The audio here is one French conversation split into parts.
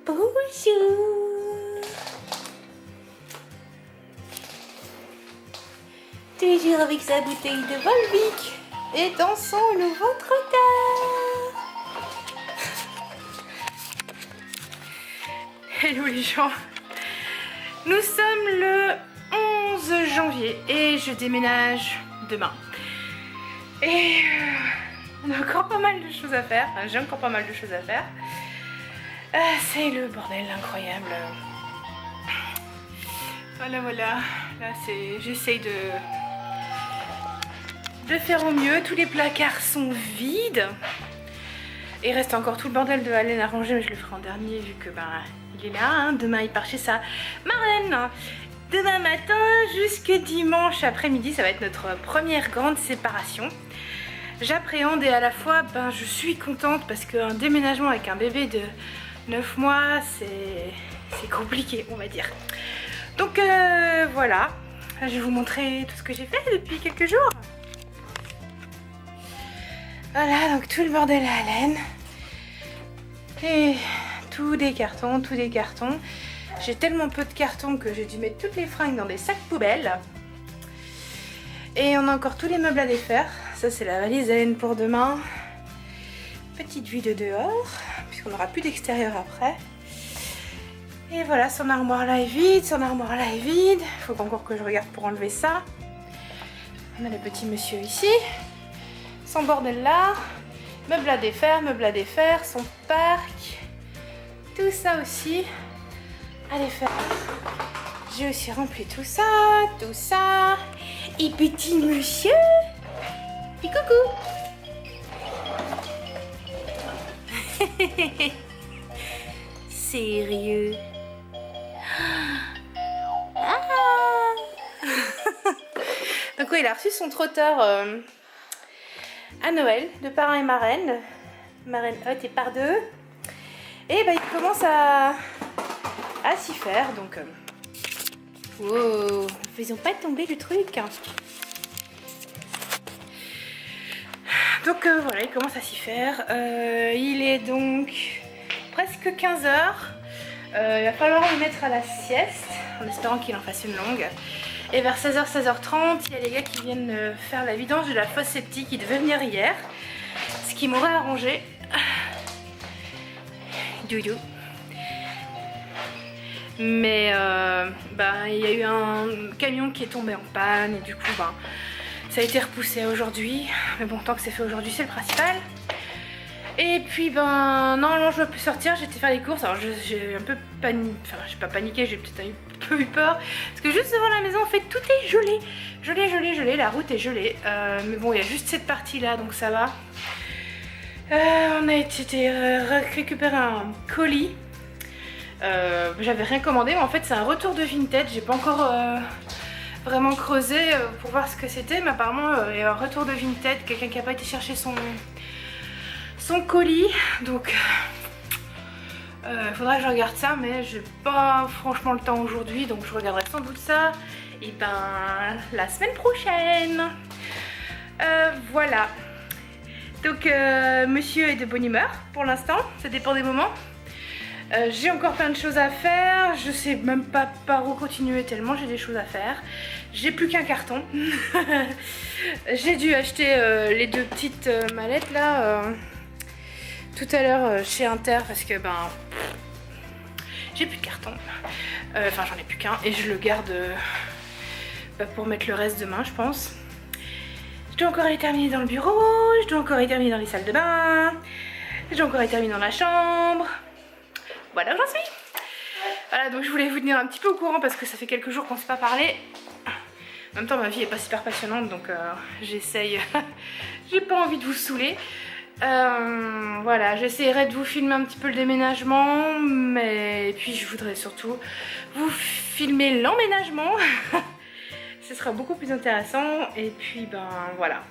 Bonjour. Toujours avec sa bouteille de Volvic et dans son nouveau trotteur. Hello les gens. Nous sommes le 11 janvier et je déménage demain. Et on a encore pas mal de choses à faire. Enfin, j'ai encore pas mal de choses à faire. C'est le bordel incroyable. Voilà. Là, j'essaye de faire au mieux. Tous les placards sont vides. Il reste encore tout le bordel de Allen à ranger, mais je le ferai en dernier vu que il est là. Hein. Demain, il part chez sa marraine. Demain matin jusque dimanche après-midi, ça va être notre première grande séparation. J'appréhende et à la fois, je suis contente parce qu'un déménagement avec un bébé de 9 mois, c'est compliqué, on va dire. Donc voilà, je vais vous montrer tout ce que j'ai fait depuis quelques jours. Voilà, donc tout le bordel à Allen. Et tous des cartons. J'ai tellement peu de cartons que j'ai dû mettre toutes les fringues dans des sacs poubelles. Et on a encore tous les meubles à défaire. Ça, c'est la valise Allen pour demain. Petite vue de dehors, puisqu'on n'aura plus d'extérieur après. Et voilà, son armoire là est vide, Il faut encore que je regarde pour enlever ça. On a le petit monsieur ici. Son bordel là. Meubles à défaire, son parc. Tout ça aussi à défaire. J'ai aussi rempli tout ça. Et petit monsieur. Et coucou. Sérieux. Donc oui, il a reçu son trotteur à Noël de parrain et marraine. Marraine hot et par deux. Et il commence à s'y faire. Donc wow, faisons pas tomber le truc. Donc voilà, il commence à s'y faire. Il est donc presque 15 h. Il va falloir le mettre à la sieste, en espérant qu'il en fasse une longue. Et vers 16 h, 16 h 30, il y a les gars qui viennent faire la vidange de la fosse septique. Ils devaient venir hier, ce qui m'aurait arrangé. Doudou. Mais il y a eu un camion qui est tombé en panne et du coup ça a été repoussé à aujourd'hui. Mais bon, tant que c'est fait aujourd'hui, c'est le principal. Et puis normalement je dois plus sortir, j'ai été faire les courses. Alors j'ai un peu paniqué, enfin j'ai pas paniqué, j'ai peut-être un peu eu peur. Parce que juste devant la maison en fait tout est gelé. Gelé, la route est gelée. Mais bon, il y a juste cette partie là, donc ça va. On a été récupérer un colis. J'avais rien commandé, mais en fait c'est un retour de vintage. J'ai pas encore vraiment creusé pour voir ce que c'était, mais apparemment il y a un retour de vintage, quelqu'un qui a pas été chercher son colis, donc faudra que je regarde ça, mais j'ai pas franchement le temps aujourd'hui, donc je regarderai sans doute ça et la semaine prochaine. Voilà, donc monsieur est de bonne humeur pour l'instant, ça dépend des moments. J'ai encore plein de choses à faire, je sais même pas par où continuer tellement j'ai des choses à faire. J'ai plus qu'un carton. J'ai dû acheter les deux petites mallettes là tout à l'heure chez Inter parce que j'ai plus de carton. Enfin j'en ai plus qu'un et je le garde pour mettre le reste demain je pense. Je dois encore aller terminer dans le bureau, je dois encore aller terminer dans les salles de bain, je dois encore aller terminer dans la chambre. Voilà où j'en suis. Voilà, donc je voulais vous tenir un petit peu au courant parce que ça fait quelques jours qu'on ne s'est pas parlé. En même temps ma vie est pas super passionnante donc j'essaye. J'ai pas envie de vous saouler. Voilà, j'essaierai de vous filmer un petit peu le déménagement, mais et puis je voudrais surtout vous filmer l'emménagement. Ce sera beaucoup plus intéressant. Et puis voilà.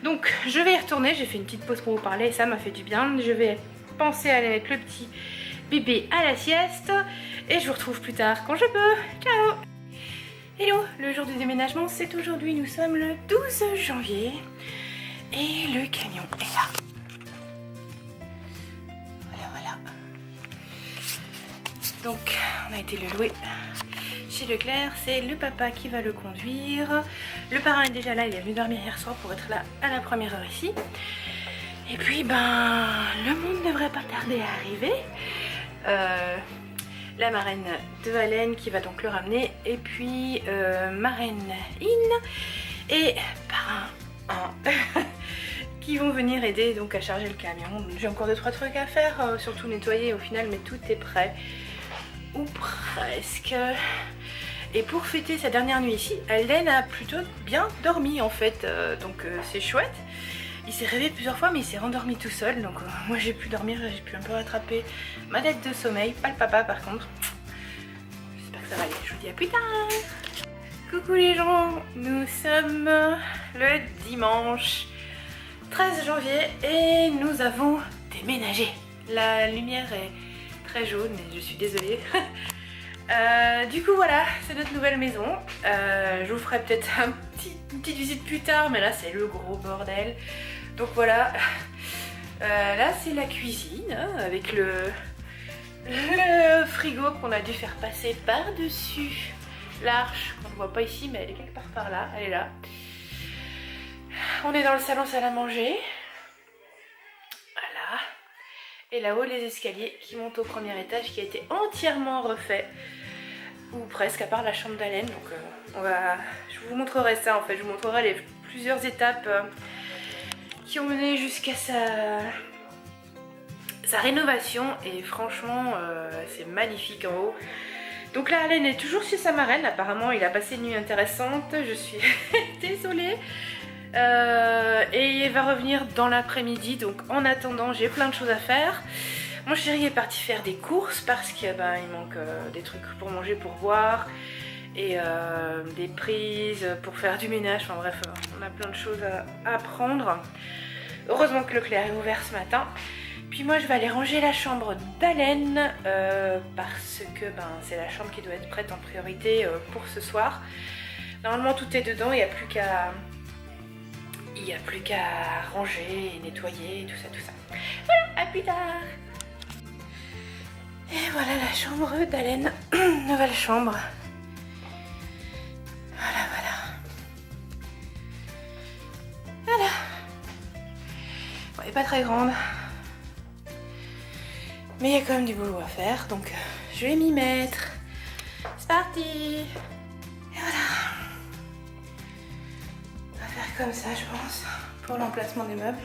Donc je vais y retourner, j'ai fait une petite pause pour vous parler et ça m'a fait du bien. Je vais penser à aller avec le petit bébé à la sieste et je vous retrouve plus tard quand je peux. Ciao. Hello, le jour du déménagement c'est aujourd'hui, nous sommes le 12 janvier et le camion est là. Voilà. Donc on a été le louer chez Leclerc, c'est le papa qui va le conduire. Le parrain est déjà là, il est venu dormir hier soir pour être là à la première heure ici. Et puis ben le monde ne devrait pas tarder à arriver. La marraine de Valène qui va donc le ramener, et puis marraine In et parrain 1 qui vont venir aider donc à charger le camion. J'ai encore 2-3 trucs à faire, surtout nettoyer au final, mais tout est prêt, ou presque. Et pour fêter sa dernière nuit ici, Alden a plutôt bien dormi en fait, donc c'est chouette. Il s'est réveillé plusieurs fois mais il s'est rendormi tout seul, donc moi j'ai pu dormir, j'ai pu un peu rattraper ma dette de sommeil, pas le papa par contre. J'espère que ça va aller, je vous dis à plus tard. Coucou les gens, nous sommes le dimanche 13 janvier et nous avons déménagé. La lumière est très jaune et je suis désolée. Du coup voilà, c'est notre nouvelle maison. Je vous ferai peut-être une petite visite plus tard, mais là c'est le gros bordel. Donc voilà, là c'est la cuisine hein, avec le frigo qu'on a dû faire passer par-dessus l'arche, qu'on ne voit pas ici mais elle est quelque part par là, elle est là. On est dans le salon salle à manger. Voilà. Et là-haut les escaliers qui montent au premier étage qui a été entièrement refait. Ou presque, à part la chambre d'Allen. Donc je vous montrerai ça en fait, je vous montrerai les plusieurs étapes qui ont mené jusqu'à sa rénovation. Et franchement, c'est magnifique en haut. Donc là, Allen est toujours chez sa marraine. Apparemment, il a passé une nuit intéressante. Je suis désolée. Et il va revenir dans l'après-midi. Donc en attendant, j'ai plein de choses à faire. Mon chéri est parti faire des courses parce qu'il il manque des trucs pour manger, pour boire, et des prises pour faire du ménage. Enfin bref, on a plein de choses à prendre. Heureusement que Leclerc est ouvert ce matin. Puis moi je vais aller ranger la chambre d'Allen parce que c'est la chambre qui doit être prête en priorité pour ce soir. Normalement tout est dedans, il n'y a plus qu'à ranger et nettoyer, tout ça. Voilà, à plus tard. Et voilà la chambre d'Allen, nouvelle chambre. Voilà. Bon, elle n'est pas très grande. Mais il y a quand même du boulot à faire, donc je vais m'y mettre. C'est parti. Et voilà. On va faire comme ça, je pense, pour l'emplacement des meubles.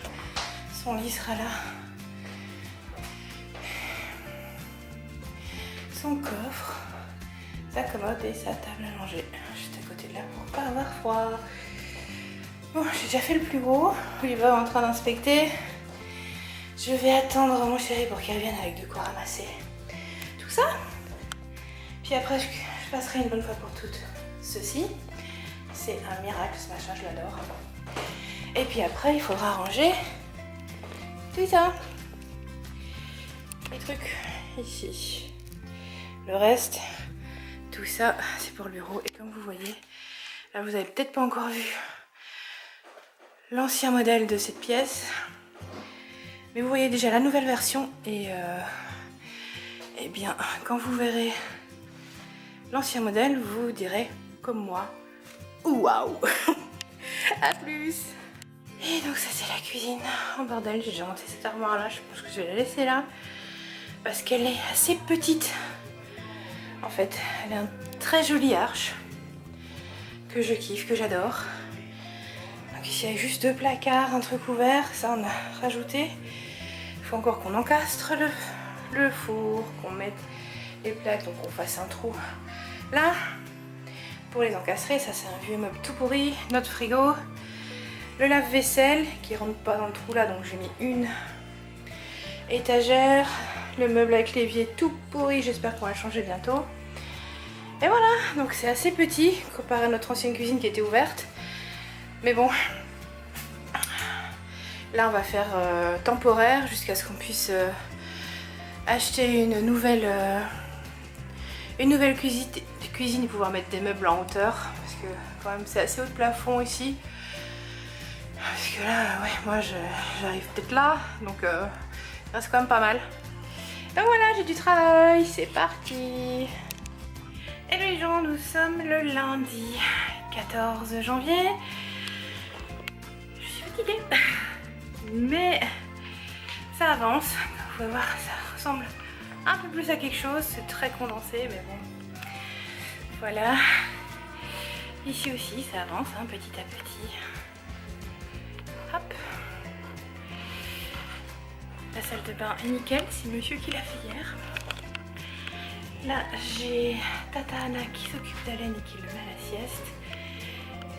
Son lit sera là. Son coffre, sa commode et sa table à manger. Juste à côté de là pour pas avoir froid. Bon, j'ai déjà fait le plus gros. Oliver est en train d'inspecter. Je vais attendre mon chéri pour qu'il revienne avec de quoi ramasser tout ça. Puis après, je passerai une bonne fois pour toutes ceci. C'est un miracle ce machin, je l'adore. Et puis après, il faudra ranger tout ça. Les trucs ici. Le reste, tout ça, c'est pour le bureau. Et comme vous voyez, là vous avez peut-être pas encore vu l'ancien modèle de cette pièce. Mais vous voyez déjà la nouvelle version. Et eh bien, quand vous verrez l'ancien modèle, vous direz, comme moi, waouh. À plus. Et donc ça c'est la cuisine en bordel. J'ai déjà monté cette armoire là, je pense que je vais la laisser là. Parce qu'elle est assez petite. En fait, elle a un très joli arche que je kiffe, que j'adore. Donc ici, il y a juste 2 placards, un truc ouvert. Ça, on a rajouté. Il faut encore qu'on encastre le four, qu'on mette les plaques, donc on fasse un trou là pour les encastrer. Ça, c'est un vieux meuble tout pourri. Notre frigo, le lave-vaisselle qui rentre pas dans le trou là, donc j'ai mis une étagère. Le meuble avec l'évier tout pourri, j'espère qu'on va le changer bientôt. Et voilà, donc c'est assez petit comparé à notre ancienne cuisine qui était ouverte. Mais bon, là on va faire temporaire jusqu'à ce qu'on puisse acheter une nouvelle cuisine et pouvoir mettre des meubles en hauteur. Parce que quand même c'est assez haut de plafond ici. Parce que là, ouais, moi j'arrive peut-être là, donc il reste quand même pas mal. Donc voilà, j'ai du travail, c'est parti. Hello les gens, nous sommes le lundi 14 janvier. Je suis fatiguée, mais ça avance. Vous pouvez voir, ça ressemble un peu plus à quelque chose, c'est très condensé, mais bon. Voilà. Ici aussi, ça avance hein, petit à petit. Hop. La salle de bain est nickel, c'est monsieur qui l'a fait hier. Là, j'ai Tata Anna qui s'occupe d'Alain et qui le met à la sieste.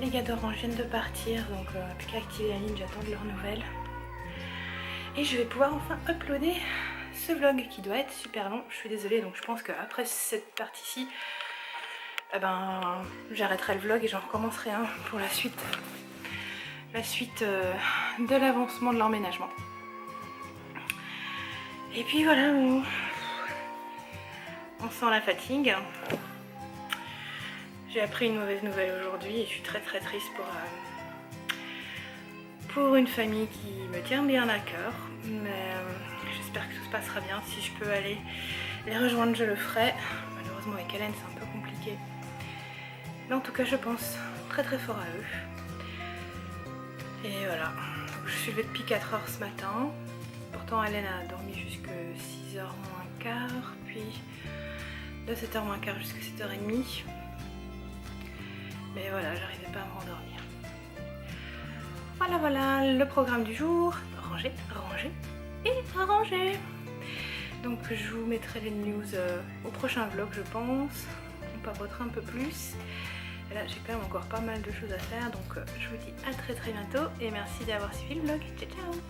Les gars d'Orange viennent de partir, donc plus qu'à activer la ligne, j'attends de leurs nouvelles. Et je vais pouvoir enfin uploader ce vlog qui doit être super long. Je suis désolée, donc je pense qu'après cette partie-ci, eh ben, j'arrêterai le vlog et j'en recommencerai un pour la suite. La suite de l'avancement de l'emménagement. Et puis voilà, on sent la fatigue. J'ai appris une mauvaise nouvelle aujourd'hui et je suis très triste pour une famille qui me tient bien à cœur. Mais j'espère que tout se passera bien. Si je peux aller les rejoindre, je le ferai. Malheureusement avec Hélène c'est un peu compliqué. Mais en tout cas je pense très fort à eux. Et voilà, donc, je suis levée depuis 4 heures ce matin. Pourtant Hélène a dormi jusque 6h moins quart, puis de 7h moins quart jusqu'à 7h30. Mais voilà, j'arrivais pas à me rendormir. Voilà le programme du jour. Ranger, ranger et ranger. Donc je vous mettrai les news au prochain vlog je pense. On papotera un peu plus. Et là j'ai quand même encore pas mal de choses à faire. Donc je vous dis à très bientôt et merci d'avoir suivi le vlog. Ciao ciao.